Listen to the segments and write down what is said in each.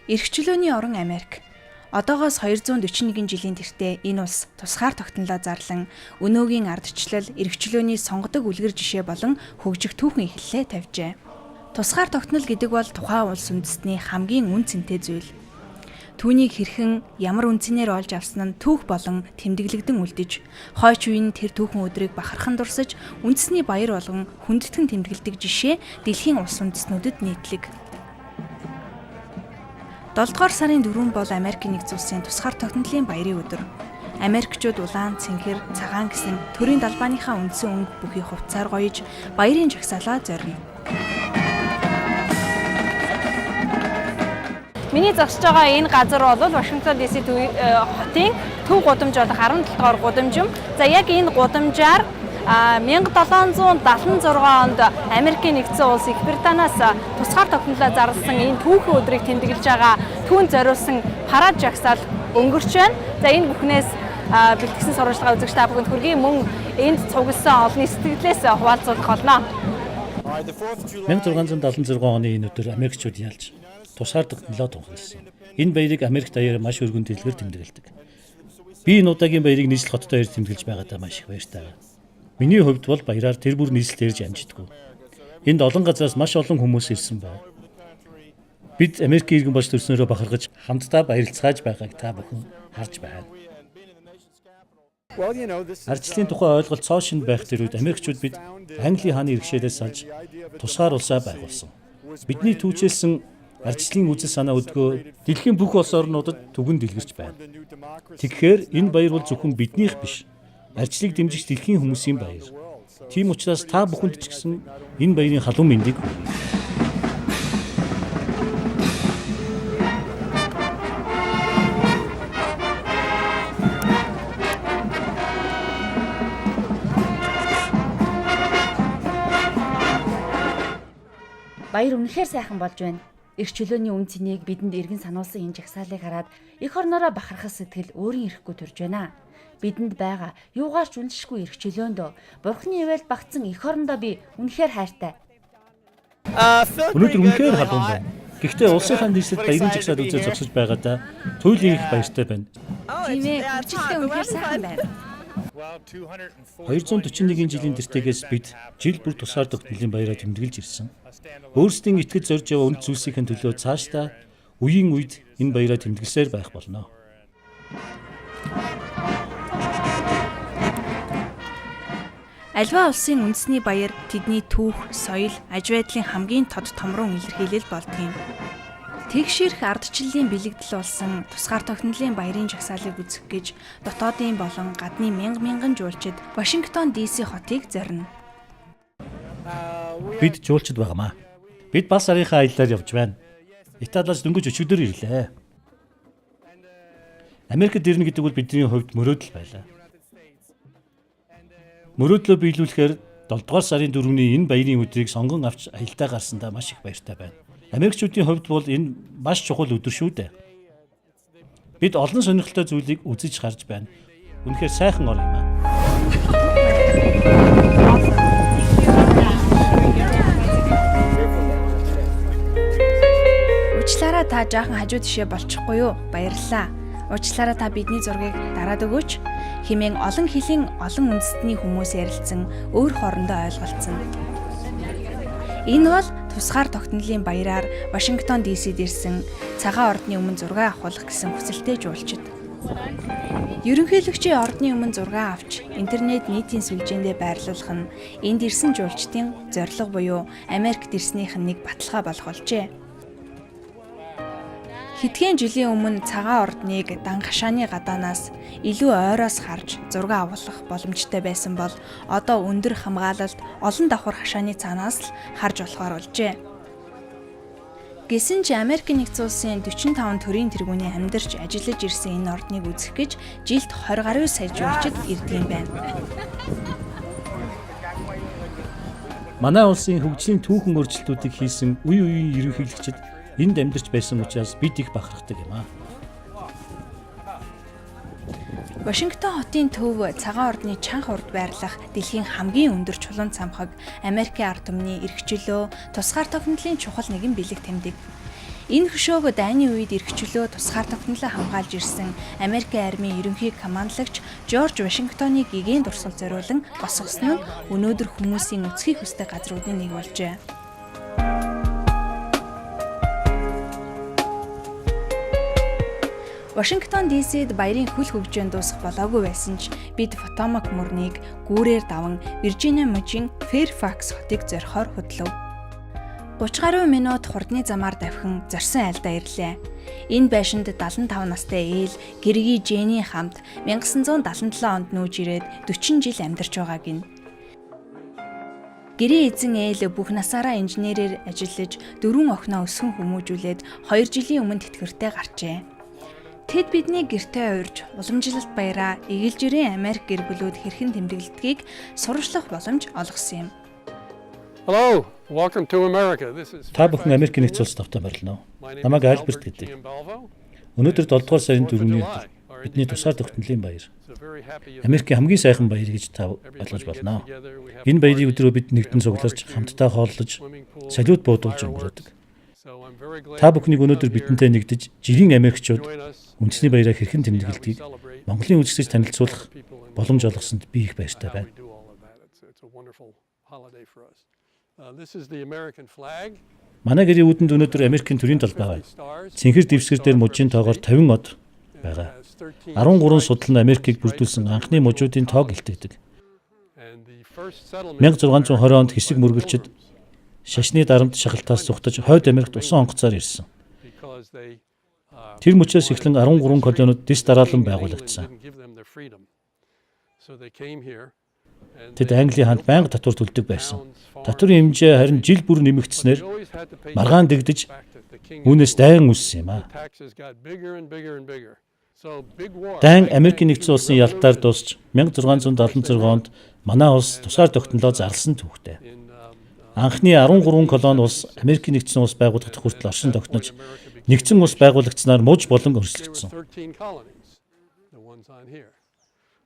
Эрхчлөөний орон Америк. Одоогоос 241 жилийн тэртээ энэ улс тусгаар тогтнолоо зарлан өнөөгийн ардчлал, эрхчлөөний сонгодог үлгэр жишээ болон хөгжих түүхэн эхэллээ тавьжээ. Тусгаар тогтнол гэдэг бол тухайн улс үндэстний хамгийн үн цэнтэй зүйл. Түүнийг хэрхэн ямар үнцнээр олж авсан нь түүх болон тэмдэглэгдэн үлдэж, хойч үеийн тэр түүхэн өдрийг бахархан дурсаж, үндэсний баяр болгон хүндэтгэн тэмдэглэдэг жишээ дэлхийн улс үндэстнүүдэд нийтлэг. 7 дугаар сарын 4 бол Америкийн нэгдсэн улсын тусгаар тогтнолын баярын өдөр. Америкчууд улаан, цэнхэр, цагаан гэсэн төрийн далбааныхаа үндсэн өнгө бүхий хувцаар гоёж, баярын жагсаалаа зорино. Миний зогсож байгаа энэ газар бол Вашингтон ДС хотын төв гудамж болох 17 дугаар гудамжим. За яг энэ гудамжаар 1776 онд Америкийн нэгдсэн улс Их Британаас тусгаар тогтнолоо зарласан энэ түүхэн өдрийг тэмдэглэж байгаа түүнд зориулсан парад жагсаал өнгөрч байна. За энэ бүхнээс бэлтгэсэн сурвалжлагаа үзэгч та бүхэнд хүргэе. Мөн энд цугласан олонний сэтгэлээс хуваалцуулах болно. 1676 оны энэ өдөр Америкчууд ялж тусгаар тогтнолоо тунхагласан. Энэ баярыг Америк даяар маш өргөн дэлгэр тэмдэглэдэг. Би энэ удаагийн баярыг нийслэл хотод баяр тэмдэглэж байгаадаа маш их баяртай байна. Миний хувьд бол баяраар тэр бүр нийслэл ирж амждаггүй. Энд олон газраас маш олон хүмүүс ирсэн байна. Бид Америкийн иргэн болж төрснөөрөө бахархаж хамтдаа баярлцгааж байгааг та бүхэн харж байна. Ардчлалын тухай ойлголт цоо шинэ байх тэр үед Америкчууд бид Английн хааны иргэшээлээс салж тусгаар улсаа байгуулсан. Бидний түүчээсэн ардчлалын үзэл санаа өдгөө дэлхийн бүх улс орнуудад түгэн дэлгэрч байна. Тэгэхээр энэ баяр бол зөвхөн биднийх биш. Ардчлалыг дэмжих дэлхийн хүмүүсийн баяр. Тийм учраас та бүхэнд ч гэсэн энэ баярын халуун мэндийг хүргэе. Баяр үнэхээр сайхан болж байна. Эрхчлөөний үн цэнийг бидэнд эргэн сануулсан энэ жагсаалыг хараад эх орноороо бахархах сэтгэл өөрийн ирэхгүй төрж байна. Бидэнд байгаа юугаарч үнэлшгүй эрхчлөөндөө Бурхны ивэл багтсан эх орондоо би үнэхээр хайртай. Өнөөдөр үнэхээр халуун байна. Гэхдээ улсынхаа нийслэлд баярын жагсаал үзэж зогсож байгаадаа туйлын их баяртай байна. Тийм ээ, хүчтэй үнэхээр сайхан байна. 241 жилийн тэртээс бид жил бүр тусгаар тогтнолын баяраа тэмдэглэж ирсэн. Өөрсдийн итгэж зорж яваа үнд зүйлсийн төлөө цаашдаа үеийн үед энэ баяраа тэмдэглэсээр байх болно. Альва улсын үндэсний баяр тэдний түүх, соёл, аж байдлын хамгийн тод томрон илэрхийлэл болдгийм. Тэгшэрх ардчлалын бэлэгдэл болсон тусгаар тогтнолын баярын жагсаалыг үзэх гэж дотоодын болон гадны мянган жуулчид Вашингтон ДС хотыг зорино. Бид жуулчид байгаамаа. Бид бас сарынхаа аяллаар явж байна. Италиас дөнгөж өчигдөр ирлээ. Америкт ирнэ гэдэг бол бидний хувьд мөрөөдөл байлаа. Мөрөөдлөө биелүүлэхээр 7 дугаар сарын 4-ний энэ баярын өдрийг сонгон авч аялдаа гарсандаа маш их баяртай байна. Америкчүүдийн хувьд бол энэ маш чухал өдөр шүү дээ. Бид олон сонирхолтой зүйлийг үзэж харж байна. Үнэхээр сайхан ор юм аа. Уучлаарай та жаахан хажуу тишээ болчихгүй юу? Баярлалаа. Уучлаарай та бидний зургийг дараад өгөөч. Хэмээн олон хэлийн олон үндэстний хүмүүс ярилцсан, өөр хоорондоо ойлголцсон. Энэ бол тусгаар тогтнолын баяраар Вашингтон ДС-д ирсэн цагаан ордны өмнө зураг авахулах гэсэн хүсэлтэй жуулчид. Ерөнхийлөгчийн ордны өмнө зураг авч интернет нийтийн сүлжээндээ байрлуулах нь энд ирсэн жуулчдын зорилго буюу Америкт ирснийх нь нэг баталгаа болох болжээ. Хэдхэн жилийн өмнө цагаан ордныг дан хашааны гадаанаас илүү ойроос харж зураг авуулах боломжтой байсан бол одоо өндөр хамгаалалт олон давхар хашааны цаанаас л харж болохоор болжээ. Гэсэн ч Америкийн нэгдсэн улсын 45 төрийн тэргүүний амьдарч ажиллаж ирсэн энэ ордныг үзэх гэж жилд 20 гаруй сая жуулчид ирдэг юм байна. Манай улсын хөгжлийн түүхэн өөрчлөлтүүдийг хийсэн үеийн ерөнхийлөгчид энд амьдарч байсан учраас бид их бахархдаг юм аа. Вашингтон хотын төв цагаан ордны чанга урд байрлах дэлхийн хамгийн өндөр чулуун цамхаг Америкийн ард түмний эрхчлөө, тусгаар тогтнолын чухал нэгэн бэлэг тэмдэг. Энэ хөшөөг дайны үед эрхчлөө тусгаар тогтнолоо хамгаалж ирсэн Америкийн армийн ерөнхий командлагч Жорж Вашингтоныг гэгээн дурсгал зориулан босгосон нь өнөөдөр хүмүүсийн нүцгийг хүсдэг газруудын нэг болжээ. Вашингтон ДС-д баярын хөл хөгжөөнд дуусах болоогүй байсан ч бид Потомак мөрнийг гүүрээр даван Виржиниа мужийн Фэрфакс хотыг зорихоор хөдлөв. 30 гаруй минут хурдны замаар давхин зорьсон айлдаа ирлээ. Энэ байшинд 75 настай ээл гэргий Жэний хамт 1977 онд нүүж ирээд 40 жил амьдарч байгааг нь. Гэрийн эзэн ээл бүх насаараа инженерээр ажиллаж 4 охиноо өсгөн хүмүүжүүлээд 2 жилийн өмнө тэтгэвртэй гарчээ. Тэд бидний гэртээ урьж уламжлалт баяраа эгэлжирийн Америк гэр бүлүүд хэрхэн тэмдэглэдгийг сурвалжлах боломж олгосон юм. Hello, welcome to America. Та бүхэн Америкийн нэгдсэн улсад тавтан барилна уу? Намайг Альберт гэдэг. Өнөөдөр 7 дугаар сарын 4-ний өдөр бидний тусгаар тогтнолын баяр. Америкийн хамгийн сайхан баяр гэж та ойлгож байна. Энэ баярын өдрөө бид нэгдэн цугларч, хамтдаа хооллож, салют буудуулж өнгөрөөдөг. Та бүхнийг өнөөдөр бидэнтэй нэгдэж, жирийн Америкчууд үндэсний баяраа хэрхэн тэмдэглэдгийг Монголын үзэгчдэж танилцуулах боломж олгосонд би их баяртай байна. Манай гэрийн үүдэнд өнөөдөр Америкийн төрийн талбай байна. Цэнхэр дэвсгэр дээр мужийн тоогоор 50 од байгаа. 13 судал нь Америкийг бүрдүүлсэн анхны мужуудын тоог илтгэдэг. 1620 онд хэсэг мөргөлчид шашны дарамт шахалтаас зүхтаж хойд Америкт усан онгоцоор ирсэн. Тэр мөчөөс эхлэн 13 колониуд дэс дараалан байгуулагдсан. Тэд Английн ханд байнга татвар төлдөг байсан. Татварын хэмжээ харин жил бүр нэмэгдснээр маргаан дэгдэж үүнээс дайн үссэн юм а. Дайн Америкийн нэгдсэн улсын ялтаар дуусч 1676 онд манай улс тусгаар тогтнолоо зарласан түүхтэй. Анхны 13 колони улс Америкийн нэгдсэн улс байгуулагдах хүртэл оршин тогтнож нэгдсэн улс байгуулагдсанаар муж болон өрсөлдсөн.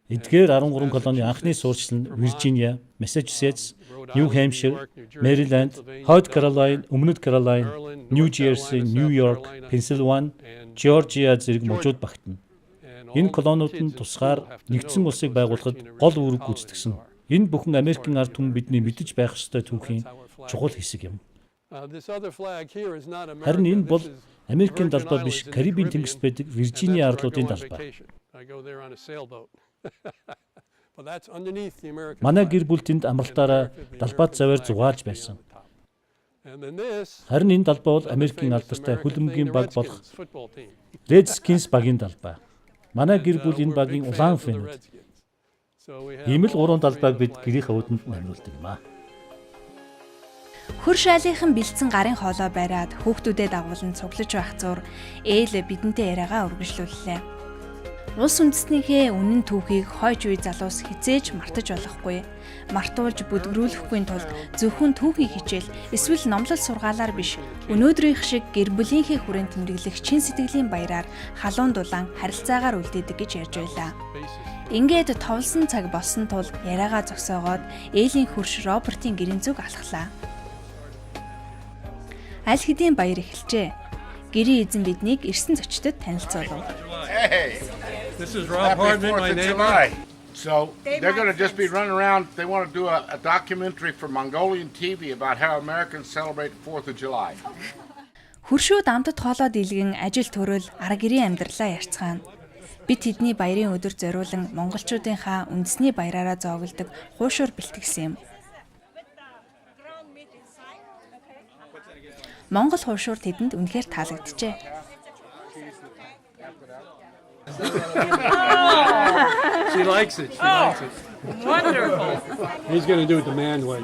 Эдгээр 13 колони анхны суурьчил нь Виржиниа, Массачусетс, Нью Хэмпшир, Мэриленд, Норт Каролайн, Өмнөд Каролайн, Нью Жерси, Нью Йорк, Пенсильвани, Жоржиа зэрэг мужууд багтана. Энэ колониуд нь тусгаар нэгдсэн улсыг байгуулахад гол үүрэг гүйцэтгсэн. Энэ бүхэн Америкийн ард түмэн бидний мэдэж байх ёстой түүхийн чухал хэсэг юм. Харин энэ бол Америкийн далбаа биш, Карибын тэнгист байдаг Виржиниа арлуудын далбаа. Манай гэр бүл тэнд амралтаараа далбаад заваар зугаалж байсан. Харин энэ далбаа бол Америкийн алдартай хөлбөмбөгийн баг болох Redskins багийн далбаа. Манай гэр бүл энэ багийн улаан фэнүүд. Ийм л 3 далбааг бид гэрийнхээ үүдэнд намруулдаг юм аа. Хөр шайлынхан бэлдсэн гарын хоолой бариад хүүхдүүдэд дагуулan цуглаж байх зур ээл бидэнтэй яриагаа үргэлжлүүллээ. Улс үндэстнийхээ үнэн түүхийг хойж үе залуус хизээж мартаж болохгүй. Мартуулж бүдгрүүлэхгүй тулд зөвхөн түүхийн хичээл эсвэл номлол сургаалаар биш, өнөөдрийнх шиг гэр бүлийнхээ хүрээнд тэмдэглэх чин сэтгэлийн баяраар халуун дулаан харилцаагаар үлдээдэг гэж ярьж байлаа. Ингээд товлсон цаг болсон тул яриагаа зогсоогоод ээлийн хөрш Робертийн гэрийн зүг алхлаа. Аль хэдийн баяр эхэлжээ. Гэрийн эзэн биднийг ирсэн зочдод танилцуулав. This is Rob Hardman, my neighbor. So they're going to just be running around. They want to do a documentary for Mongolian TV about how Americans celebrate the 4th of July. Хөршүүд амтд хоолоо дийлгэн ажил төрөл арга гэрийн амьдралаа ярьцгаана. Бид тэдний баярын өдөр зориулан монголчуудынхаа үндэсний баяраараа зоогддог хуушуур бэлтгэсэн юм. Монгол хуушуур тэдэнд үнэхээр таалагджээ. She likes it. She likes it. Wonderful. He's going to do it the man way.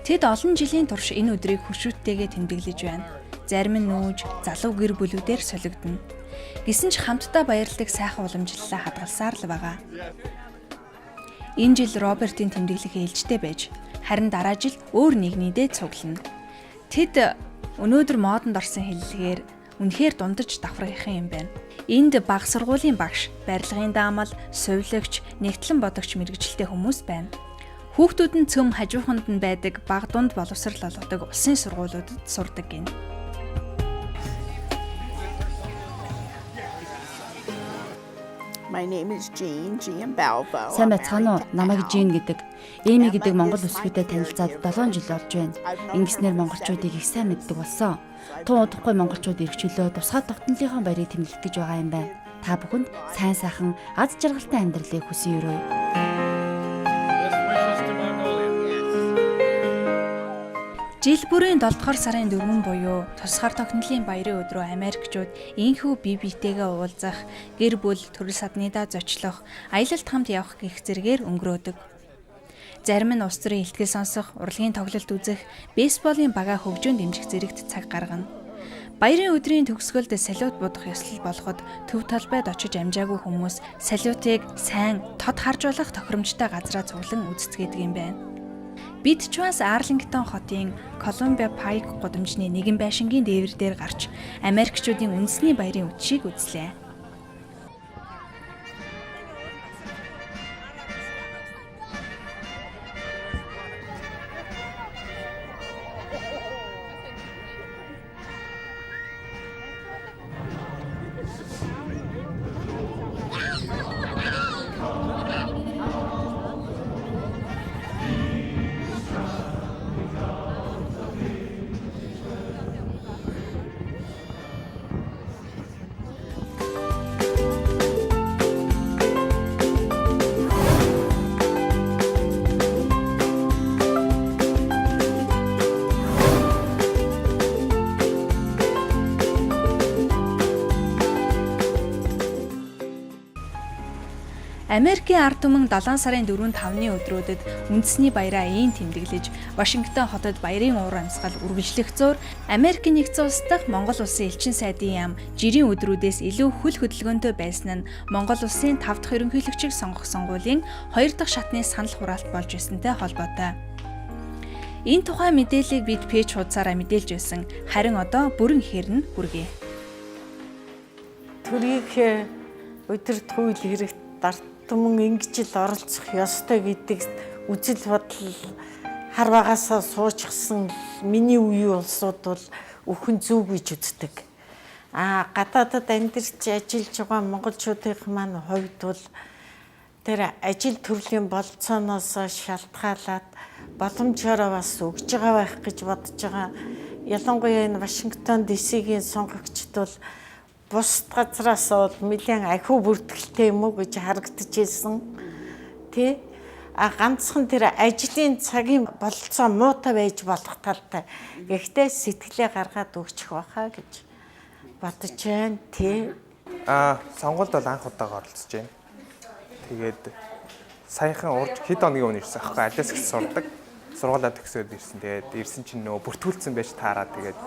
Тэд олон жилийн турш энэ өдрийг хөршүүдтэйгээ тэмдэглэж байна. Зарим нь нүүж, залуу гэр бүлүүдээр солигдно. Гэсэн ч хамтдаа баярладаг сайхан уламжлалаа хадгалсаар л байгаа. Энэ жил Робертийн тэмдэглэх ээлжтэй байж, харин дараа жил өөр нэгнийдээ цуглана. Тэд өнөөдөр модонд орсон хэллэгээр үнэхээр дундаж давхрахын юм байна. Энд бага сургуулийн багш, барилгын даамал, сувилагч, нэгтлэн бодогч мэргэжилтэй хүмүүс байна. Хүүхдүүд нь цөм хажууханд нь байдаг бага дунд боловсрал олгодог улсын сургуулиудад сурдаг гин. My name is Jean Balbo. Сайн байцгаана уу? Намайг Жин гэдэг. Эми гэдэг монгол өсвөдөө танилцаад 7 жил болж байна. Ингэснээр монголчуудыг их сайн мэддэг болсон. Тун удахгүй монголчууд эргчлөө тусгай тогтнолынхон баярыг тэмдэглэх гэж байгаа юм байна. Та бүхэнд сайн сайхан аз жаргалтай амьдралыг хүсэн өрөө. Жил бүрийн 7 дугаар сарын 4 буюу тусгаар тогтнолын баярын өдрөө Америкчууд инхүү бие биетэйгээ уулзах, гэр бүл, төрөл саднуудаа зочлох, аялалд хамт явах гэх зэргээр өнгөрөөдөг. Зарим нь улс төрийн ихтгэл сонсох, урлагийн тоглолт үзэх, бейсболын багаа хөгжөөнд дэмжих зэрэгт цаг гаргана. Баярын өдрийн төгсгөлд салют будах ёслол болгоод төв талбайд очиж амжаагүй хүмүүс салютыг сайн тод харжуулах тохиромжтой газраа цуглан үздэцгээдэг юм байна. Бид ч бас Арлингтон хотын Колумбиа Пайк гудамжны нэгэн байшингийн дээвэр дээр гарч Америкчуудын үндэсний баярын үдшийг үзлээ. Америкийн ард түмэн 7 сарын 4-5-ны өдрүүдэд үндэсний баяраа ийн тэмдэглэж, Вашингтон хотод баярын уур амьсгал үргэлжлэх зуур Америкийн нэгдсэн улс дахь Монгол улсын элчин сайдын яам жирийн өдрүүдээс илүү хөл хөдөлгөөнтэй байсан нь Монгол улсын 5 дахь ерөнхийлөгчийг сонгох сонгуулийн 2 дахь шатны санал хураалт болж ирсэнтэй холбоотой. Энэ тухай мэдээллийг бид пэйж хуудасаараа мэдээлж байсан. Харин одоо бүрэн ихээр нь хүргэе. Төрийг өдөр туйл хэрэгт дарт түмэн ингэж л оролцох ёстой гэдэг үзэл бодол хар багасаа суучсан миний үеийн улсууд бол өхөн зүг гэж үздэг. Гадаадад амьдарч ажиллаж байгаа монголчуудын маань хувьд бол тэр ажил төрлийн болцооноос шалтгаалаад боломжоор бас өгж байгаа байх гэж бодож байгаа. Ялангуяа энэ Вашингтон DC-гийн сонгогчд бол бусад газраас бол нэлээд ахиу бүртгэлтэй юм уу гэж харагдаж ирсэн. Тэ? Ганцхан тэр ажлын цагийн болцоо муутай байж болох талтай. Гэхдээ сэтгэлээ гаргаад өгчих байхаа гэж бодож байна. Тэ? Сонгуульд бол анх удаага оролцож байна. Тэгээд саяхан урж хэд хоногийн өмнө ирсэн аахгүй алиас их сурдаг. Сургуулаа төгсөөд ирсэн. Тэгээд ирсэн чинь нөгөө бүртгүүлсэн байж таараад тэгээд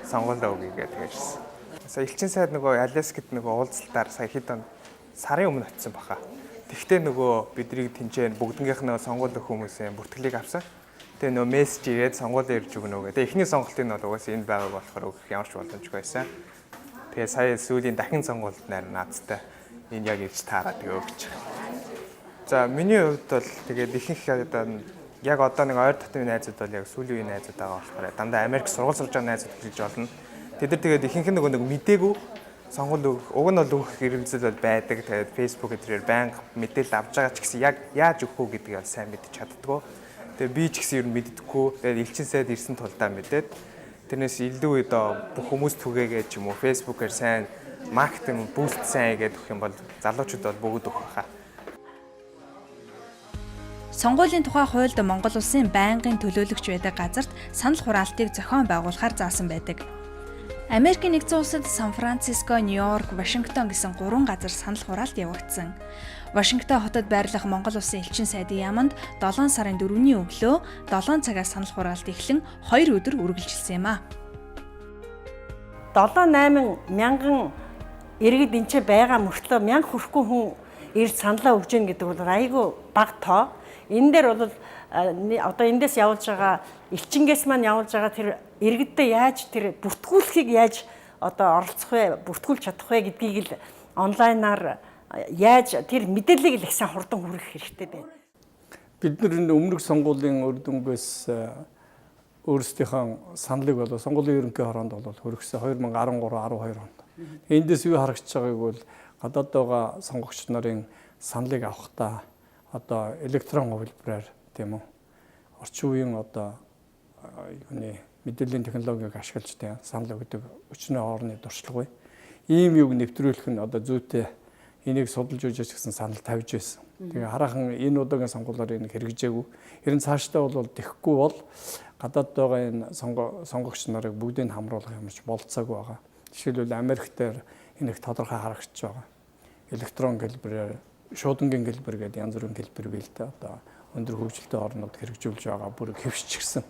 сонгуульдаа өгье тэгээд ирсэн. Сая элчин сайд нөгөө Аляскад нөгөө уулзалтаар сая хэд сарын өмнө очисон баха. Тэгвэл нөгөө бидний тэнцэн бүгднгийнх нь сонгуул өгөх хүмүүсийн бүртгэлийг авсан. Тэгээ нөгөө мессеж ирээд сонгуул ирж өгнө үгээ. Тэгээ эхний сонголтын нь бол угаасаа энэ байгааг болохоор өгөх ямар ч боломжгүй байсан. Тэгээ сая сүүлийн дахин сонгуульд найр наадтай энэ яг ирж таараа тэгээ өгч. За миний хувьд бол тэгээд ихэнх яг одоо нэг ойр дотны найзууд бол яг сүүлийн үеийн найзууд байгаа болохоор дандаа Америк сургууль сурж байгаа найзууд гэж болно. Тэд нар тэгээд ихэнх нь нэг мдээгүй сонгуул өгөх, уг нь бол өгөх хэрэгцэл бол байдаг. Тэгээд Facebook эдрээр байнга мэдээлэл авч байгаа ч гэсэн яг яаж өгөх үү гэдгийг бол сайн мэдчих чаддгүй. Тэгээд би ч гэсэн ер нь мэддэггүй. Тэгээд элчин сайд ирсэн тулдаа мэдээд тэрнээс илүү бүх хүмүүс түгээгээ ч юм уу Facebook-аар сайн маркетинг буст сайн хийгээд өгөх юм бол залуучууд бол бүгд өгөх хаа. Сонгуулийн тухай хуульд Монгол улсын байнгын төлөөлөгч байдаг газарт санал хураалтыг зохион байгуулахаар заасан байдаг. Америкийн нэгдсэн улсад Сан Франциско, Нью-Йорк, Вашингтон гэсэн 3 газар санал хураалт явагдсан. Вашингтон хотод байрлах Монгол улсын элчин сайдын яамд 7 сарын 4-ний өглөө 7 цагаас санал хураалт эхлэн 2 өдөр үргэлжилсэн юм а. 7-8 мянган иргэд энэ ч байгаа мөртлөө 1000 хүрэхгүй хүн ирж саналаа өгж гин гэдэг бол айгүй бага тоо. Энэ дээр бол одоо эндээс явуулж байгаа элчингээс маань явуулж байгаа тэр иргэддээ яаж тэр бүртгүүлэхийг яаж одоо оролцох вэ, бүртгүүлж чадах вэ гэдгийг л онлайнаар яаж тэр мэдээллийг л их сайн хурдан хүргэх хэрэгтэй байна. Бид нар өмнөх сонгуулийн үр дүнгээс өөрсдийнхөө саналыг болоо сонгуулийн ерөнхий хороонд бол хүргэсэн 2013-12 онд. Эндээс юу харагдж байгааг бол гадаад байгаа сонгогч нарын саналыг авахдаа одоо электрон хувилбараар тийм үү орчин үеийн одоо юуны мэдээллийн технологиг ашиглаж тийм санал өгдөг өчнөө хоорны дуршлаг бай. Ийм юг нэвтрүүлэх нь одоо зүйтэй энийг судалж үзэж гэсэн санал тавьж байсан. Тэгээ хараахан энэ удаагийн сонгуулиар энийг хэрэгжээгүй. Ер нь цаашдаа бол тэхгүй бол гадаад байгаа энэ сонгогч нарыг бүгдийг хамруулах юм ч болцоогүй байгаа. Жишээлбэл Америктээр энийг тодорхой харагдаж байгаа. Электрон хэлбэрээр шуудангийн хэлбэр гэдэг янз бүрийн хэлбэр бийл дээ. Одоо өндөр хөгжилтэй орнууд хэрэгжүүлж байгаа бүр хэвшчихсэн.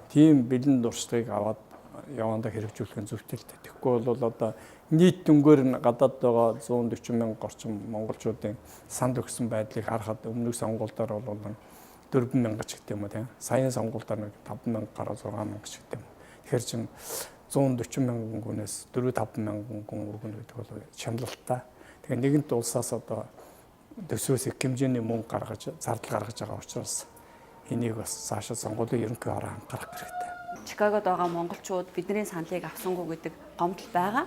Тийм бэлэн дуршлагыг аваад явандаа хэрэгжүүлэх нь зөвхөлтэй. Тэгэхгүй бол одоо нийт дүнгээр нь гадаад байгаа 140 мянга орчим монголчуудын санд өгсөн байдлыг харахад өмнөх сонгуульдаар бол 4 мянга ч гэдэг юм уу тийм. Саяны сонгуульдаар 5 мянга гараа 6 мянга ч гэдэг юм. Тэгэхээр чин 140 мянган гүнээс 4-5 мянган гүн өргөнө гэдэг бол шаналлалтай. Тэгэхээр нэгэнт улсаас одоо төсвөөс их хэмжээний мөнгө гаргаж, зардал гаргаж байгаа учраас энийг бас цаашаа сонгуулийн ерөнхий хороо анхаарах хэрэгтэй. Чикагод байгаа монголчууд бидний саналыг авсангүй гэдэг гомдол байгаа.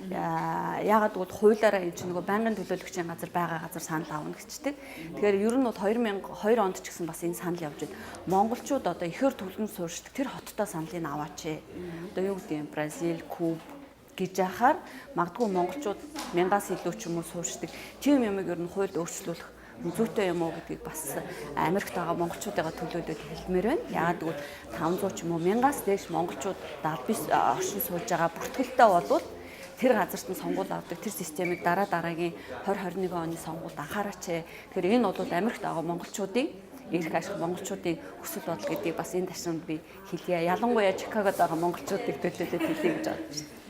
Яагаад гэвэл хуулиараа энэ чинь нөгөө байнгын төлөөлөгчийн газар байгаа газар санал авна гэжтэй. Тэгэхээр ер нь бол 2002 онд ч гэсэн бас энэ санал явж байна. Монголчууд одоо ихээр төлгөн суурьшдаг тэр хоттой саналыг аваач. Одоо юу гэдэг юм Бразил, Куб гэж яхаар магадгүй монголчууд 1000-аас илүү ч юм уу суурьшдаг. Тийм юмыг ер нь хуульд өөрчлөх зүйтэй юм уу гэдгийг бас Америкт байгаа монголчуудаа төлөөлөд хэлмээр байна. Яагаад гэвэл 500 ч юм уу 1000-аас дээш монголчууд 79 оршин сууж байгаа бүртгэлтэй болвол тэр газарт нь сонгуул авдаг тэр системийг дараагийн 2021 оны сонгуульд анхаараач. Тэгэхээр энэ бол Америкт байгаа монголчуудын эрх ашиг монголчуудын хүсэл бодол гэдгийг бас энэ ташинд би хэлье. Ялангуяа Чикагод байгаа монголчуудыг төлөөлөд хэлье гэж бодож байна.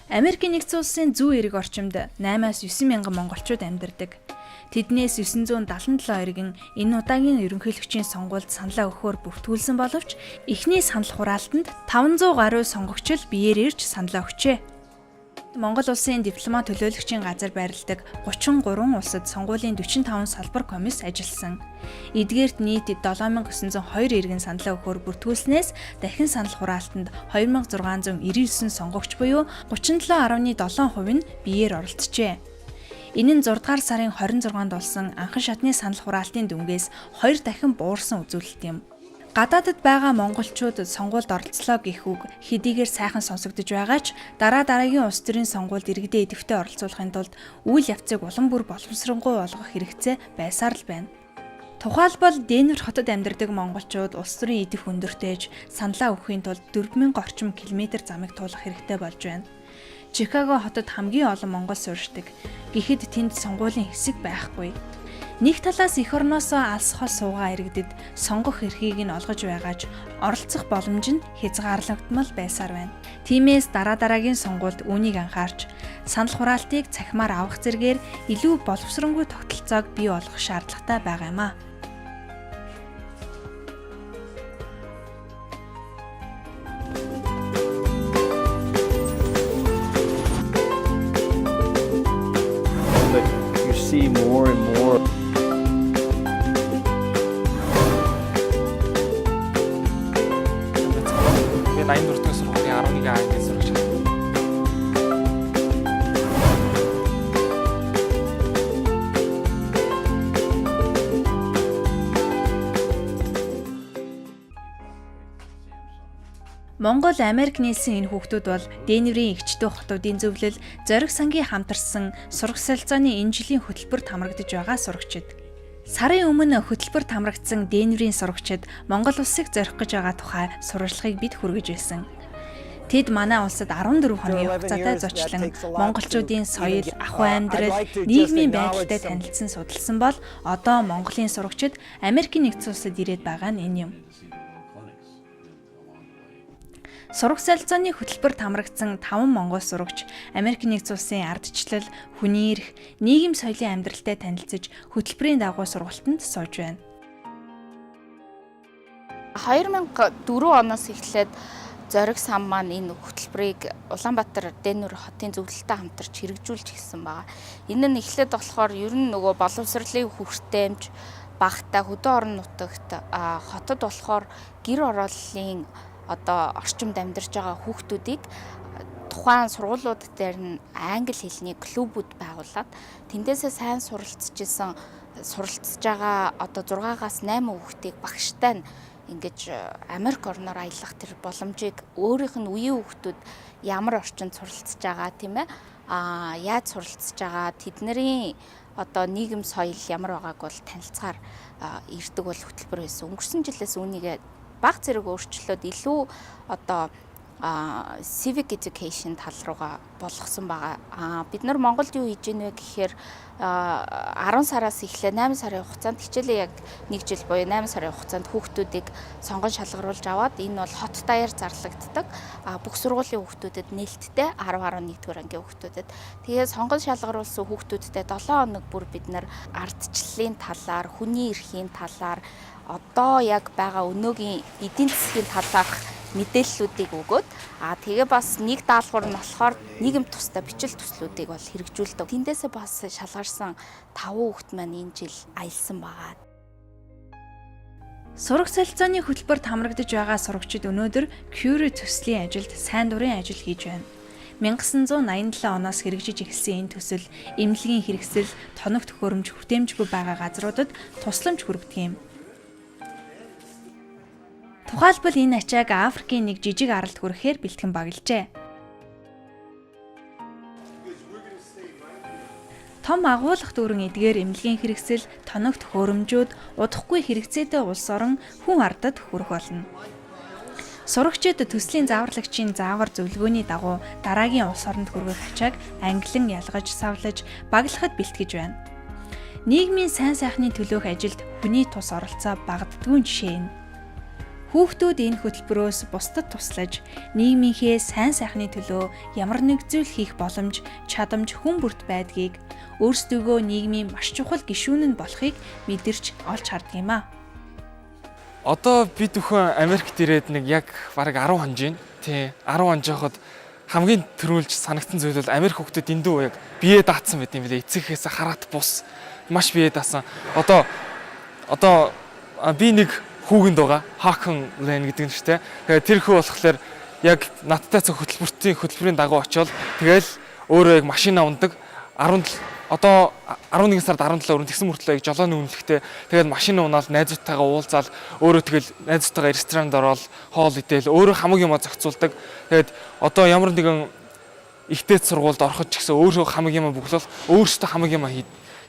Америкийн нэгдсэн улсын зүүн эрэг орчимд 8-9 мянган монголчууд амьдардаг. Тэднээс 977 эргэн энэ удаагийн ерөнхийлөгчийн сонгуульд саналаа өгөхөөр бүртгүүлсэн боловч эхний санал хураалтанд 500 гаруй сонгогч л биеэр ирж саналаа өгчээ. Монгол улсын дипломат төлөөлөгчийн газар байрладаг 33 улсад сонгуулийн 45 салбар комисс ажилласан. Эдгээрт нийт 7902 эргэн саналаа өгөхөөр бүртгүүлснээс дахин санал хураалтанд 2699 сонгогч буюу 37.7% нь биеэр оролцжээ. Энэ нь 6 дугаар сарын 26-нд болсон анхан шатны санал хураалтын дүнгээс 2 дахин буурсан үзүүлэлт юм. Гадаадд байгаа монголчууд сонгуульд оролцлоо гэх үг хэдийгээр сайхан сонсогдож байгаа ч дараагийн улс төрийн сонгуульд иргэдээ идэвхтэй оролцуулахын тулд үйл явцыг улам бүр боловсронгуй болгох хэрэгцээ байсаар л байна. Тухайлбал Денвер хотод амьдардаг монголчууд улс төрийн идэх өндөртэйж саналаа өгөхийн тулд 4000 орчим километр замыг туулах хэрэгтэй болж байна. Чикаго хотод хамгийн олон монгол суурьшдаг. Гэхдээ тэнд сонгуулийн хэсэг байхгүй. Нэг талаас эх орноосоо алс хол суугаа иргэдэд сонгох эрхийг нь олгож байгаач оролцох боломж нь хязгаарлагдмал байсаар байна. Тиймээс дараагийн сонгуульд үүнийг анхаарч санал хураалтыг цахимаар авах зэргээр илүү боловсронгуй тогтолцоог бий болгох шаардлагатай байгаа юм а. You see more and more Айн бүртгэн сургуулийн 11 ангид сурагч. Монгол Америк нийлсэн энэ хүүхдүүд бол Денверийн эгчтэй хотуудын зөвлөл зориг сангийн хамтарсан сурах солилцооны энэ жилийн хөтөлбөрт хамрагдаж байгаа сурагчид. Сарын өмнө хөтөлбөрт хамрагдсан Денверийн сурагчид Монгол улсыг зорих гэж байгаа тухай сурвалжлагыг бид хүргэж байсан. Тэд манай улсад 14 хоногийн хугацаатай зочлон монголчуудын соёл, ахуй амьдрал, нийгмийн байдалтай танилцсан судалсан бол одоо Монголын сурагчид Америкийн нэгдсэн улсад ирээд байгаа нь энэ юм. Сурах солилцооны хөтөлбөрт хамрагдсан 5 монгол сурагч Америкийн нэгдсэн улсын ардчлал, хүний эрх, нийгэм соёлын амьдралтай танилцж хөтөлбөрийн дагуу сургалтанд сууж байна. 2004 оноос эхлээд зориг сан маань энэ хөтөлбөрийг Улаанбаатар Дэнүр хотын зөвлөлтөд хамтарч хэрэгжүүлж эхэлсэн байгаа. Энэ нь эхлээд болохоор ер нь нөгөө боловсролын хүртээмж багтаа хөдөө орон нутагт хотод болохоор гэр орооллын одоо орчимд амьдарч байгаа хүүхдүүдийг тухайн сургуулиуд дээр нь англи хэлний клубүүд байгуулад тэндээсээ сайн суралцж байгаа одоо 6-аас 8 хүүхдийг багштай нь ингэж Америк орноор аялах тэр боломжийг өөрийнх нь үеийн хүүхдүүд ямар орчинд суралцж байгаа тийм ээ яаж суралцж байгаа тэдний одоо нийгэм соёл ямар байгааг бол танилцахаар ирдэг бол хөтөлбөр байсан. Өнгөрсөн жилээс үүнийг баг зэрэг өөрчлөлөд илүү одоо civic education тал руугаа болгосон байгаа. Бид нар Монголд юу хийж ийнэ гэхээр 10 сараас эхлээ 8 сарын хугацаанд хичээлээ яг 1 жил буюу 8 сарын хугацаанд хүүхдүүдийг сонгон шалгаруулж аваад энэ бол хот даяар зарлагддаг. Бүх сургуулийн хүүхдүүдэд нээлттэй 10-11-р ангийн хүүхдүүдэд. Тэгээд сонгон шалгаруулсан хүүхдүүдтэй 7 хоног бүр бид нар ардчлалын талаар, хүний эрхийн талаар одоо яг байгаа өнөөгийн эдийн засгийн талаарх мэдээллүүдийг өгөөд тэгээ бас нэг даалгавар нь болохоор нийгэм тусдаа бичил төслүүдийг бол хэрэгжүүлдэг. Тэндээсээ бас шалгарсан 5 хүүхэд маань энэ жил аялсан байгаа. Сурах солилцооны хөтөлбөрт хамрагдаж байгаа сурагчид өнөөдөр Curie төслийн ажилд сайн дурын ажил хийж байна. 1987 оноос хэрэгжиж эхэлсэн энэ төсөл эмнэлгийн хэрэгсэл, тоног төхөөрөмж, хүртээмжгүй байгаа газруудад тусламж хүргэдэг юм. Тухайлбал энэ ачааг Африкийн нэг жижиг аралд хүрэхээр бэлтгэн багилжээ. Том агуулгах дүүрэн эдгээр эмнэлгийн хэрэгсэл, тоног төхөөрөмжүүд удахгүй хэрэгцээтэй улс орон хүн ардад хүрэх болно. Сурагчид төслийн зааварлагчийн заавар зөвлөгөөний дагуу дараагийн улс оронд хүргэх ачааг англин ялгаж, савлаж, баглахад бэлтгэж байна. Нийгмийн сайн сайхны төлөөх ажилд хүний тус оролцоо багддгүй жишээ нь. Хүүхдүүд энэ хөтөлбөрөөс бусдад туслаж, нийгмийнхээ сайн сайхны төлөө ямар нэг зүйл хийх боломж, чадамж хүн бүрт байдгийг, өөрсдөө нийгмийн маш чухал гишүүн нь болохыг мэдэрч олж хардаг юм аа. Одоо бид бүхэн Америкт ирээд нэг яг бараг 10 хонж байна. Тий, 10 хонж явахад хамгийн төрүүлж санагдсан зүйл бол Америк хүүхдүүд эндүү яг бие даацсан байт юм билээ. Эцэгхээс хараат бус маш бие даасан. Одоо би нэг хүүгэнд байгаа. Хаакн лэн гэдэг нь шүү дээ. Тэгээд тэр хүү болохоор яг надтай зөв хөтөлбөрийн дагуу очиод тэгэл өөрөө яг машина ундаг. 11 сард 17 өрөнд тэгсэн мөртлөө яг жолооны үнэлэхтэй тэгээд машина унаал найзуудтайгаа уулзаал өөрөө тэгэл найзуудтайгаа ресторанд ороод хоол идээл өөрөө хамаг юм зохицуулдаг. Тэгээд одоо ямар нэгэн ихтэй сургуульд ороход ч гэсэн өөрөө хамаг юм бүглэл өөрөөсөө хамаг юм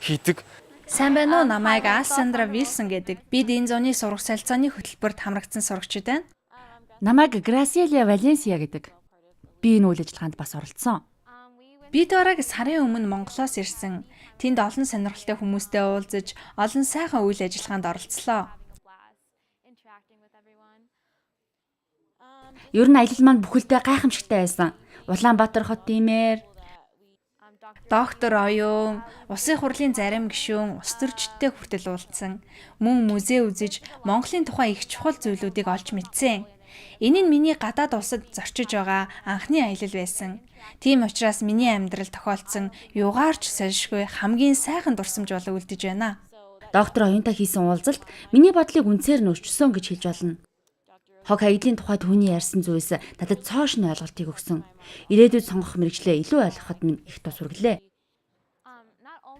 хийдэг. Сайн байна уу? Намайг Алсандра Вилсон гэдэг. Бид энэ зууны сурах солилцооны хөтөлбөрт хамрагдсан сурагчид байна. Намайг Грасиеля Валенсия гэдэг. Би энэ үйл ажиллагаанд бас оролцсон. Бид бараг сарын өмнө Монголоос ирсэн. Тэнд олон сонирхолтой хүмүүстэй уулзаж, олон сайхан үйл ажиллагаанд оролцлоо. Ер нь аялал маань бүхэлдээ гайхамшигтай байсан. Улаанбаатар хот тиймэр Доктор Оюун, Улсын хурлын зарим гишүүн, ус төрчдтэй хүртэл уулзсан. Мөн музей үзэж, Монголын тухай их чухал зүйлүүдийг олж мэдсэн. Энэ нь миний гадаад улсад зорчиж байгаа анхны аялал байсан. Тийм учраас миний амьдрал тохиолдсон югаарч сольшгүй хамгийн сайхан дурсамж болоо үлдэж байна. Доктор Оюунтай хийсэн уулзалт миний бодлыг үнцээр нь өөрчилсөн гэж хэлж болно. Хог хаягдлын тухай түүний ярьсан зүйлс надад цоошин ойлголтыг өгсөн. Ирээдүйд сонгох мэргэжлээ илүү ойлгоход минь их тус үргэлээ.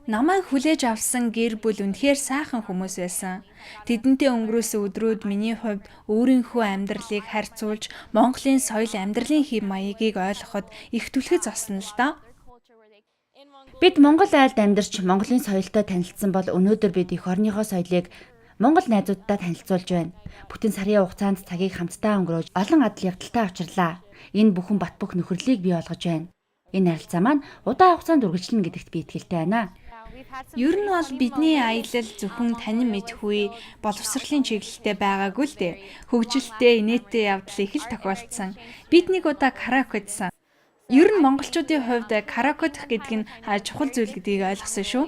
Намайг хүлээж авсан гэр бүл үнэхээр сайхан хүмүүс байсан. Тэдэнтэй өнгөрөөсөн өдрүүд миний хувьд өөрийнхөө амьдралыг харьцуулж, Монголын соёл амьдралын хэв маягийг ойлгоход их түлхэж зосно л доо. Бид Монгол айлд амьдарч Монголын соёлтой танилцсан бол өнөөдөр бид эх орныхоо соёлыг Монгол найзуудтай танилцуулж байна. Бүтэн сарын хугацаанд цагийг хамтдаа өнгөрөөж олон адал явдалтай учрлаа. Энэ бүхэн бат бөх нөхөрлөлийг бий болгож байна. Энэ харилцаа маань удаан хугацаанд үргэлжлэнэ гэдэгт би итгэлтэй байна. Ер нь бол бидний аялал зөвхөн танин мэдхгүй боловсролын чиглэлтэй байгаагүй л дээ. Хөгжилтэй, инээдтэй явдал их л тохиолдсон. Бид нэг удаа караокедсан. Ер нь монголчуудын хувьд караоке дэх гэдэг нь чухал зүйл гэдгийг ойлгосон шүү.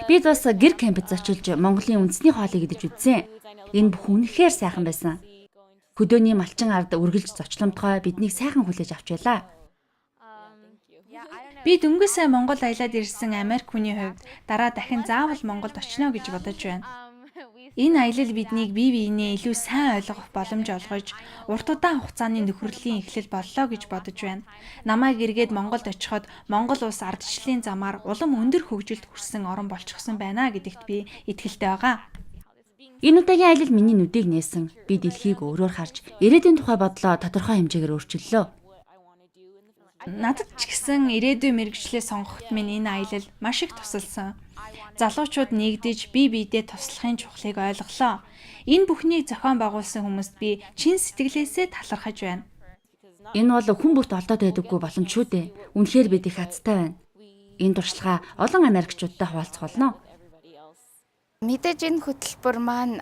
Бид бас гэр кампд зочилж Монголын үндэсний хоолыг идэж үзсэн. Энэ бүх үнэхээр сайхан байсан. Хөдөөний малчин ард үргэлж зочломтгой биднийг сайхан хүлээж авч байлаа. Би дөнгөсөө Монгол аялаад ирсэн Америк хүний хувьд дараа дахин заавал Монголд очино гэж бодож байна. Энэ аялал биднийг бие биенээ илүү сайн ойлгох боломж олгож, урт удаан хугацааны нөхөрлөлийн эхлэл боллоо гэж бодож байна. Намайг эргээд Монголд очиход Монгол улс ардчлалын замаар улам өндөр хөгжилд хүрсэн орн болчихсон байна гэдэгт би итгэлтэй байгаа. Энэ удаагийн аялал миний нүдийг нээсэн. Би дэлхийг өөрөөр харж, ирээдүйн тухай бодлоо тодорхой хэмжээгээр өөрчиллөө. Надад ч гэсэн ирээдүйн мэргэжлээ сонгоход минь энэ аялал маш их тусалсан. Залуучууд нэгдэж бие биедээ туслахын чухлыг ойлголоо. Энэ бүхнийг зохион байгуулсан хүмүүст би чин сэтгэлээсээ талархаж байна. Энэ бол хүн бүрт олдоод байдаггүй боломж шүү дээ. Үнэхээр бид их азтай байна. Энэ туршлага олон Америкчуудтай хуваалцах болно. Мэдээж энэ хөтөлбөр маань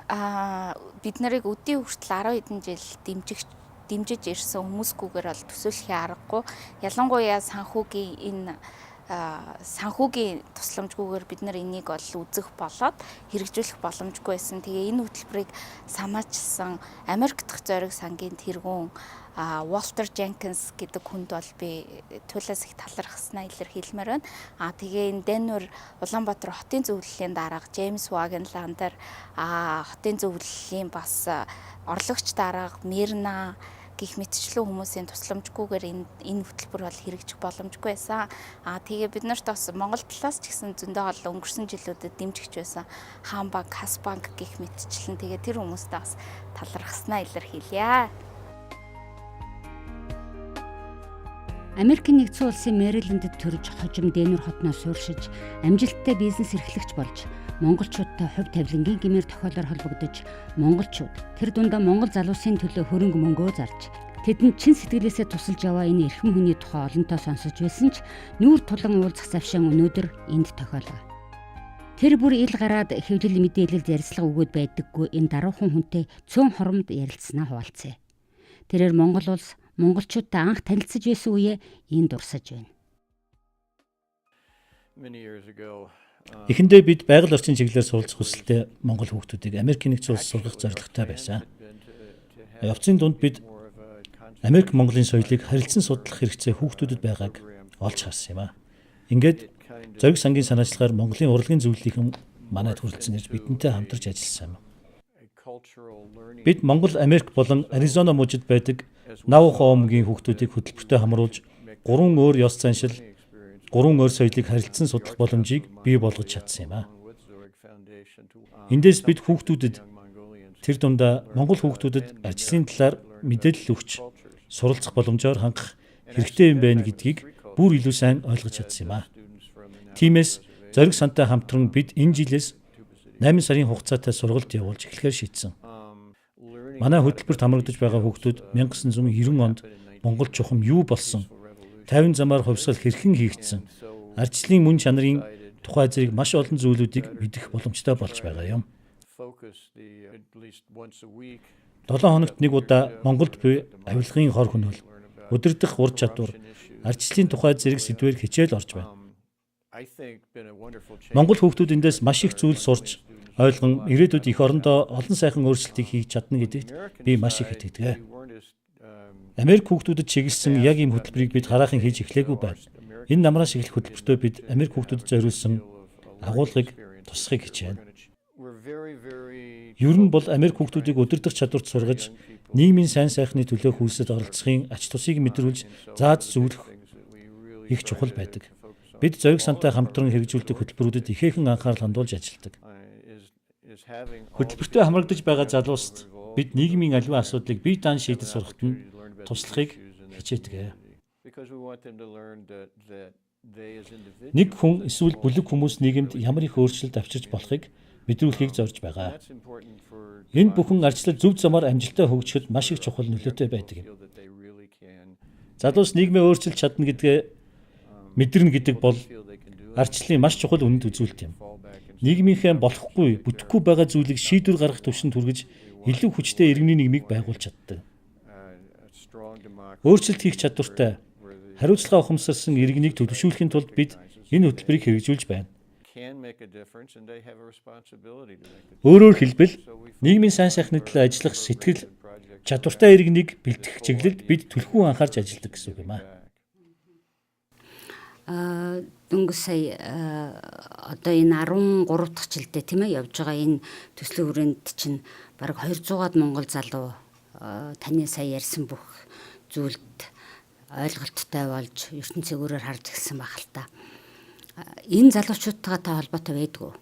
бид нарыг өдийн хүртэл 10 хэдэн жил дэмжиж ирсэн хүмүүсгүйгээр бол төсөөлөхий аргагүй. Ялангуяа санхүүгийн тусламжгүйгээр бид нар энийг бол үзэх болоод хэрэгжүүлэх боломжгүй байсан. Тэгээ энэ хөтөлбөрийг санаачилсан Америк дахь зориг сангийн тэргүүн Walter Jenkins гэдэг хүнд бол би туйлаас их талархснаа илэрхийлмээр байна. Тэгээ энэ Денвер Улаанбаатар хотын зөвлөлийн дарга Джеймс Вагенландер хотын зөвлөлийн бас орлогч дарга Мирна гих мэтчлэн хүмүүсийн тусламжгүйгээр энэ хөтөлбөр бол хэрэгжих боломжгүй байсан. Тэгээ бид нарт бас Монгол талаас ч гэсэн зөндөө олон өнгөрсөн жилүүдэд дэмжигч байсан Хаан банк, Хас банк гих мэтчлэн тэгээ тэр хүмүүстээ бас талархснаа илэрхийлье. Америкийн нэгдсэн улсын Мэрилэндэд төрж хожим Денвер хотноос сууршиж амжилттай бизнес эрхлэгч болж монголчуудтай хувь тавилангийн гэмээр тохиолоор холбогдож монголчууд тэр дундаа монгол залуусын төлөө хөрөнгө мөнгөө зарж тэдэнд чин сэтгэлээсээ тусалж яваа энэ эрхэм хүний тухай олонтоо сонсож байсан ч нүүр тулан уулзах завшаан өнөөдөр энд тохиолоо. Тэр бүр ил гараад хэвлэл мэдээлэл зарцлага өгөөд байдаггүй энэ даруухан хүнтэй цөөн хоромд ярилцсанаа хуваалцъя. Тэрээр Монгол улс монголчуудтай анх танилцж байсан үеэ энд дурсаж байна. Эхэндээ бид байгаль орчин чиглэлээр суралцах хүсэлтэй монгол хүүхдүүдийг Америкийн нэгдсэн улс сургах зорилготой байсан. Явцын дунд бид Америк Монголын соёлыг харилцан судлах хэрэгцээ хүүхдүүдэд байгааг олж харсан юм а. Ингээд зориг сангийн санаачлагаар Монголын урлагийн зөвлөлийнхэн манайд хүрэлцэн гэж бидэнтэй хамтарч ажилласан юм. Бид Монгол, Америк болон Аризона мужид байдаг Нав хоомгийн хүүхдүүдийг хөтөлбөртөө хамруулж 3 өөр ёс заншил, 3 өөр соёлыг харилцан судлах боломжийг бий болгож чадсан юм а. Эндээс бид хүүхдүүдэд тэр дундаа монгол хүүхдүүдэд ажлын талаар мэдээлэл өгч суралцах боломжоор хангах хэрэгтэй юм байна гэдгийг бүр илүү сайн ойлгож чадсан юм а. Тиймээс зориг сантай хамтран бид энэ жилээс 8 сарын хугацаатай сургалт явуулж эхлэхээр шийдсэн. Манай хөтөлбөрт хамрагдаж байгаа хүүхдүүд 1990 онд Монгол чухам юу болсон, 50 замаар хувьсгал хэрхэн хийгдсэн, ардчлалын мөн чанарын тухай зэрэг маш олон зүйлүүдийг мэдэх боломжтой болж байгаа юм. 7 хоногт нэг удаа Монголд буй авилгын хор хөнөөл, удирдах ур чадвар, ардчлалын тухай зэрэг сэдвээр хичээл орж байна. Монгол хүүхдүүд эндээс маш их зүйл сурч ойлгон ирээдүйд их орондоо олон сайхан өөрчлөлтийг хийж чадна гэдэгт би маш их итгэдэг. Америк хүүхдүүдэд чиглэсэн яг ийм хөтөлбөрийг бид хараахан хийж эхлэегүй байна. Энэ намраас эхлэх хөтөлбөртөө бид Америк хүүхдүүдэд зориулсан агуулгыг тусахыг хичээнэ. Ер нь бол Америк хүүхдүүдийг удирдах чадварт сургаж, нийгмийн сайн сайхны төлөө хүйсэд оролцохын ач тусыг мэдрүүлж зааж зөвлөх их чухал байдаг. Бид зориг сантай хамтран хэрэгжүүлдэг хөтөлбөрүүдэд ихээхэн анхаарал хандуулж ажилладаг. Хөтөлбөртөө хамрагдаж байгаа залууст бид нийгмийн аливаа асуудлыг бие даан шийдэж сурахад нь туслахыг хичээдэг. Нэг хүн эсвэл бүлэг хүмүүс нийгэмд ямар их өөрчлөлт авчирч болохыг мэдрүүлэхийг зорж байгаа. Энэ бүхэн арчлал зөв замаар амжилттай хөгжөхөд маш их чухал нөлөөтэй байдаг юм. Залуус нийгмээ өөрчилж чадна гэдгээ мэдэрнэ гэдэг бол арчлалын маш чухал үнэт үзүүлэлт юм. Нийгмийнхээ болохгүй, бүтэхгүй байгаа зүйлийг шийдвэр гаргах түвшинд хүргэж илүү хүчтэй иргэний нийгмийг байгуулж чаддаг. Өөрчлөлт хийх чадвартай, хариуцлага ухамсарсан иргэнийг төлөвшүүлэхийн тулд бид энэ хөтөлбөрийг хэрэгжүүлж байна. Өөрөөр хэлбэл нийгмийн сайн сайхны төлөө ажиллах сэтгэл чадвартай иргэнийг бэлтгэх чиглэлд бид түлхүү анхаарч ажилладаг гэсэн үг юм аа. Дөнгөж сая одоо энэ 13 дахь жилдээ тийм ээ явж байгаа энэ төслийн хүрээнд чинь бараг 200-аад монгол залуу таны сая ярьсан бүх зүйлд ойлголттой болж ертөнцийн цэгүүрээр харж эхэлсэн баг л та. Энэ залуучуудтайгаа та холбоотой байдгүй.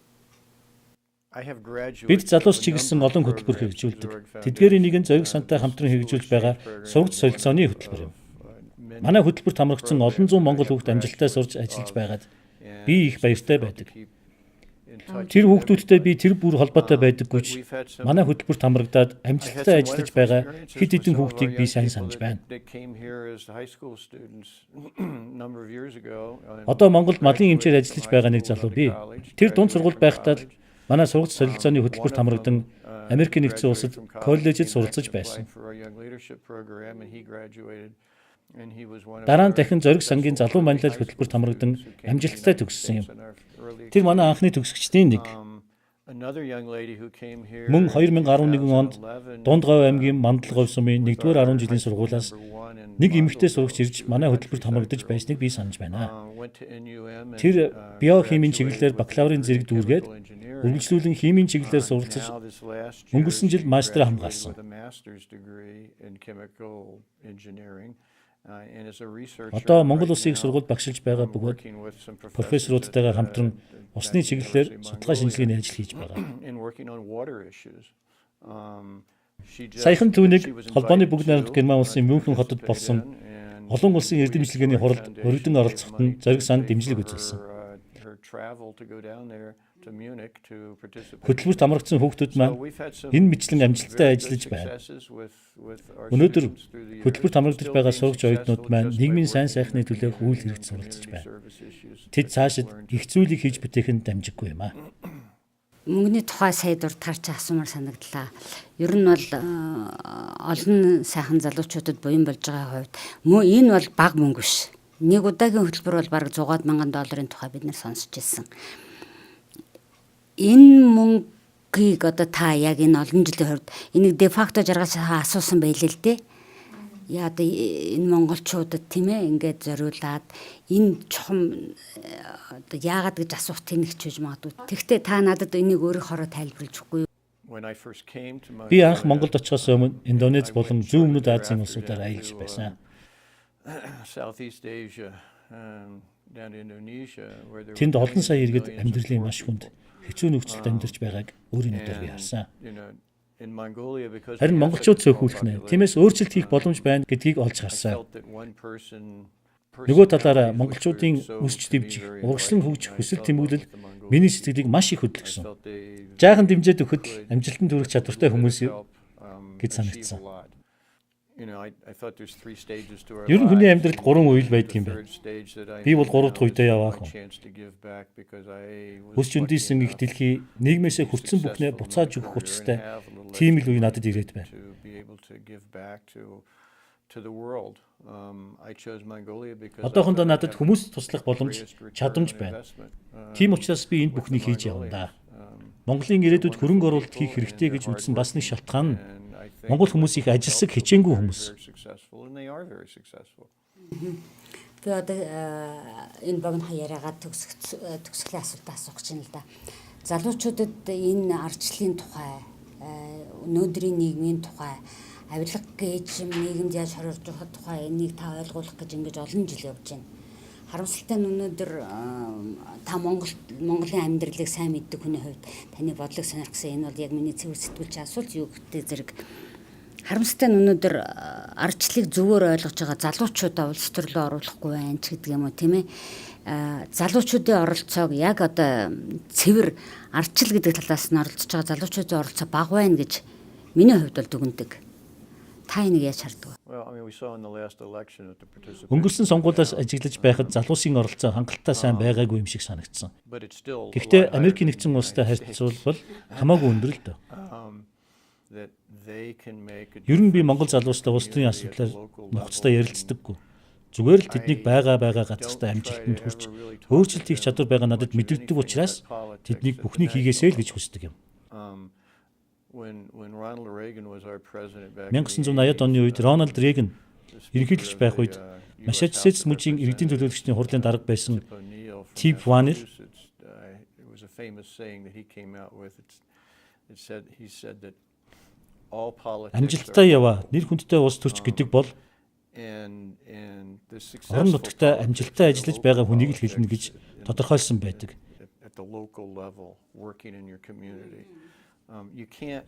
Бид залуус чиглэсэн олон хөтөлбөр хэрэгжүүлдэг. Тэдгээрийн нэг нь зориг сантай хамтран хэрэгжүүлж байгаа сургууль солилцооны хөтөлбөр юм. Манай хөтөлбөрт хамрагдсан олон зуун монгол хүүхэд амжилттай сурч ажиллаж байгаад би их баяртай байдаг. Тэр хүүхдүүдтэй би тэр бүр холбоотой байдаггүй ч манай хөтөлбөрт хамрагдаад амжилттай ажиллаж байгаа хэд хэдэн хүүхдийг би сайн санаж байна. Одоо Монголд малын эмчээр ажиллаж байгаа нэг залуу бий. Тэр дунд сургууль байхдаа л манай сургууль солилцооны хөтөлбөрт хамрагдан Америкийн нэгдсэн улсад коллежид суралцаж байсан. Дараа нь дахин зориг сангийн залуу манлайлал хөтөлбөрт хамрагдан амжилттай төгссөн юм. Тэр манай анхны төгсөгчдийн нэг. Мөн 2011 онд Дундгов аймгийн Мандалговь сумын 1-р 10 жилийн сургуулиас нэг эмэгтэй сурагч ирж манай хөтөлбөрт хамрагдаж байсныг би санаж байна. Тэр биохимийн чиглэлээр бакалаврын зэрэг дүүргээд үргэлжлүүлэн химийн чиглэлээр суралцаж өнгөрсөн жил мастер хамгаалсан. Одоо Монгол Улсын их сургуульд багшилж байгаа бөгөөд профессоруудтайгаар хамтран усны чиглэлээр судалгаа шинжилгээний ажил хийж байгаа. Саяхан түүнийг холбооны бүгд найрамдах Герман улсын Мюнхен хотод болсон олон улсын эрдэмчлэгээний хуралд өргөдөн оролцоход нь зориг санд дэмжлэг үзүүлсэн. Хөтөлбөрт хамрагдсан хүүхдүүд маань энэ мэтлэн амжилттай ажиллаж байна. Өнөөдөр хөтөлбөрт хамрагдаж байгаа сурагч оюутнууд маань нийгмийн сайн сайхны төлөө үйл хэрэгт суралцж байна. Тэд цаашид их зүйлийг хийж бүтээхэд дамжиггүй юм аа. Мөнгөний тухай сая дуртаарч асуумаар санагдлаа. Ер нь бол олон сайхан залуучуудад буян болж байгаа хувьд энэ бол бага мөнгө биш. Нэг удаагийн хөтөлбөр бол бараг 100 мянган долларын тухай бид нэр сонсч ирсэн. Энэ мөнгийг одоо та яг энэ олон жилийн хувьд энийг де факто жаргаж асуусан байлээ л дээ. Яа одоо энэ монголчуудад тийм ээ ингээд зориулаад энэ чухам одоо яагаад гэж асуух тэнэгч гэж магадгүй. Тэгвэл та надад энийг өөрийнхоороо тайлбарлаж өгөхгүй юу? Би анх Монголд очихоос өмнө Индонез болон Зүүн Өмнөд Азийн улсуудаар аялж байсан. Тэнд олон сая иргэд амьдралын маш хүнд хэцүү нөхцөлд амьдарч байгааг өөрийн өдөр би харсан. Харин монголчууд цөөхүүлэх нэ. Тиймээс өөрчлөлт хийх боломж байна гэдгийг олж харсан. Нөгөө талаараа монголчуудын өсч дэвжих, урагшлан хөгжих хүсэл тэмүүлэл миний сэтгэлийг маш их хөдөлгсөн. Жаахан дэмжээд өгөхөд л амжилтанд хүрэх чадвартай хүмүүс гэж санагдсан. Ер нь хүний амьдралд 3 үйл байдаг юм байна. Би бол 3 дахь үедээ яваа хүн. Өсч өндийсэн их дэлхий нийгмээсээ хүртсэн бүхнээ буцааж өгөх учиртай тийм л үе надад ирээд байна. Одоохондоо надад хүмүүст туслах боломж, чадамж байна. Тийм учраас би энд бүхнийг хийж явна да. Монголын ирээдүйд хөрөнгө оруулалт хийх хэрэгтэй гэж үзсэн бас нэг шалтгаан нь Монгол хүмүүс их ажилсаг хичээнгүй хүмүүс. Би одоо энэ богино яриагаа төгсгөлийн асуулт асуух гэж байна л да. Залуучуудад энэ ардчлалын тухай, өнөөдрийн нийгмийн тухай, авилга гэж нийгэмд яаж хоригдож байгаа тухай энийг та ойлгуулах гэж ингэж олон жил явж байна. Харамсалтай нь өнөөдөр та Монголын амьдралыг сайн мэддэг хүний хувьд таны бодлыг сонирхсан энэ бол яг миний цэвэр сэтгүүлч асуулт юу гэдэг зэрэг харамсалтай нь өнөөдөр ардчлалыг зөвөр ойлгож байгаа залуучуудаа улс төрлөө оруулахгүй байна ч гэдэг юм уу тийм ээ. Залуучуудын оролцоог яг одоо цэвэр ардчил гэдэг талаас нь оролцож байгаа залуучуудын оролцоо бага байна гэж миний хувьд бол дүгнэдэг. Та энийг яаж хардаг вэ? Өнгөрсөн сонгуулиас ажиглаж байхад залуусын оролцоо хангалттай сайн байгаагүй юм шиг санагдсан. Гэхдээ Америкийн нэгдсэн улстай харьцуулбал хамаагүй өндөр л дөө. Ер нь би Монгол залуустай улс төрийн асуудлаар нухацтай ярилцдаггүй. Зүгээр л тэднийг байгаа газартаа амжилтанд хүрч өөрчлөлт хийх чадвар байгаа надад мэдэгддэг учраас тэднийг бүхнийг хийгээсэй л гэж хүсдэг юм. 1980-ад оны үед Рональд Рейган ерөнхийлөгч байх үед Массачусетс мужийн иргэдийн төлөөлөгчдийн хурлын дарга байсан Тип Ванил амжилттай яваа нэр хүндтэй улс төрч гэдэг бол орон нутагта амжилттай ажиллаж байгаа хүнийг л хэлнэ гэж тодорхойлсон байдаг.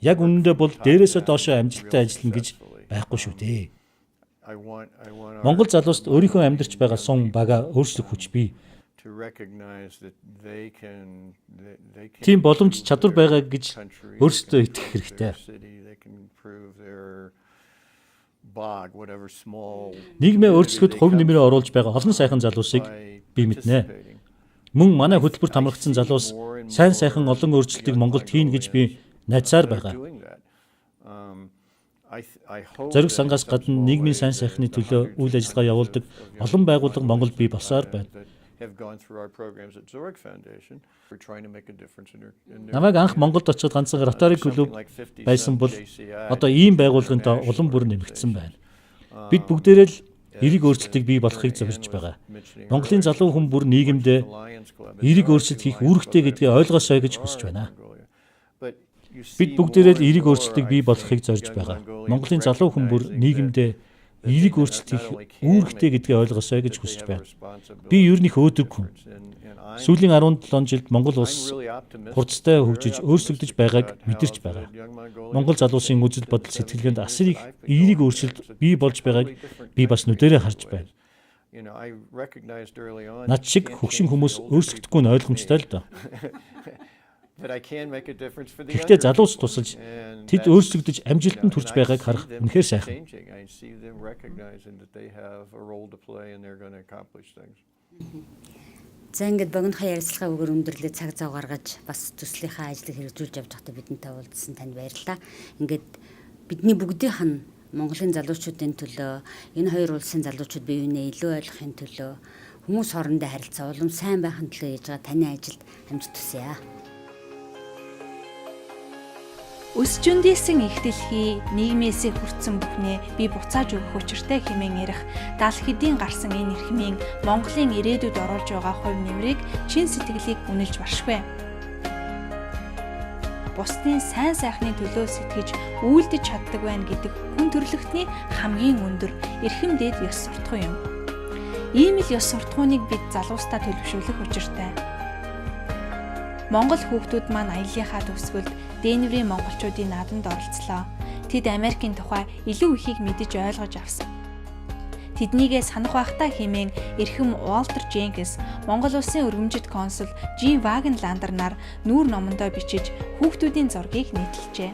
Яг үнэндээ бол дээрээсээ доошоо амжилттай ажиллана гэж байхгүй шүү дээ. Монгол залууст өөрийнхөө амьдарч байгаа сум бага өөрчлөх хүч бий. Тийм боломж чадвар байгаа гэж өөрсдөө итгэх хэрэгтэй. Нийгмээ өөрчлөхөд хувь нэмрээ оруулж байгаа олон сайхан залуусыг би мэднэ. Мөн манай хөтөлбөрт хамрагдсан залуус сайн сайхан олон өөрчлөлтийг Монголд хийн гэж би найдсаар байгаа. Зориг сангаас гадна нийгмийн сайн сайхны төлөө үйл ажиллагаа явуулдаг олон байгууллага Монголд бий болсоор байна. Намайг анх Монголд очиж ганцхан Rotary клуб байсан бол одоо ийм байгууллаганд улам бүр нэмэгдсэн байна. Бид бүгдээрээ л эерэг өөрчлөлтийг бий болохыг зорж байгаа. Монголын залуу хүн бүр нийгэмдээ эерэг өөрчлөлт хийх үүрэгтэй гэдгийг ойлгосоо гэж хүсэж байна. Бид бүгдээрээ л эерэг өөрчлөлтийг бий болохыг зорж байгаа. Монголын залуу хүн бүр нийгэмдээ эерэг өөрчлөлт хийх үүрэгтэй гэдгийг ойлгосоо гэж хүсэж байна. Би ер нь их өөдрөг хүн. Сүүлийн 17 жилд Монгол улс хурцтай хөгжиж өөрчлөгдөж байгааг мэдэрч байгаа. Монгол залуусын үзэл бодол сэтгэлгээнд асар их эерэг өөрчлөлт бий болж байгааг би бас нүдэрээ харж байна. Над шиг хөгшин хүмүүс өөрчлөгдөхгүй нь ойлгомжтой л доо. Гэхдээ залуус тусалж тэд өөрчлөгдөж амжилтанд хүрч байгааг харах үнэхээр сайхан. За ингээд богинохоо ярилцлагаа өгөр өндөрлөө цаг зав гаргаж бас төслийнхаа ажлыг хэрэгжүүлж явж байхдаа бидэнтэй уулзсан танд баярлалаа. Ингээд бидний бүгдийнх нь Монголын залуучуудын төлөө энэ хоёр улсын залуучууд бие биенээ илүү ойлгохын төлөө хүмүүс хоорондоо харилцаа улам сайн байхын төлөө хийж байгаа таны ажилд амжилт хүсье. Өсч үндийсэн их дэлхий нийгмээсээ хүртсэн бүхнээ би буцааж өгөх учиртай хэмээн ярих 70 хэдийн гарсан энэ эрхмийн Монголын ирээдүйд оруулж байгаа хувь нэмрийг чин сэтгэлийг үнэлж баршгүй. Бусдын сайн сайхны төлөө сэтгэж үйлдэж чаддаг байна гэдэг хүн төрөлхтний хамгийн өндөр эрхэм дээд ёс суртахуун юм. Ийм л ёс суртахууныг бид залуустаа төлөвшүүлэх учиртай. Монгол хүүхдүүд маань аяллахаа төгсгөлд Дэнврийн монголчуудын наадамд оролцлоо. Тэд Америкийн тухай илүү ихийг мэдэж ойлгож авсан. Тэднийгээ санах байхдаа хэмээн эрхэм Уолтер Дженкинс Монгол улсын өргөмжит консул Жин Вагенландер нар нүүр номондоо бичиж хүүхдүүдийн зургийг нийтэлжээ.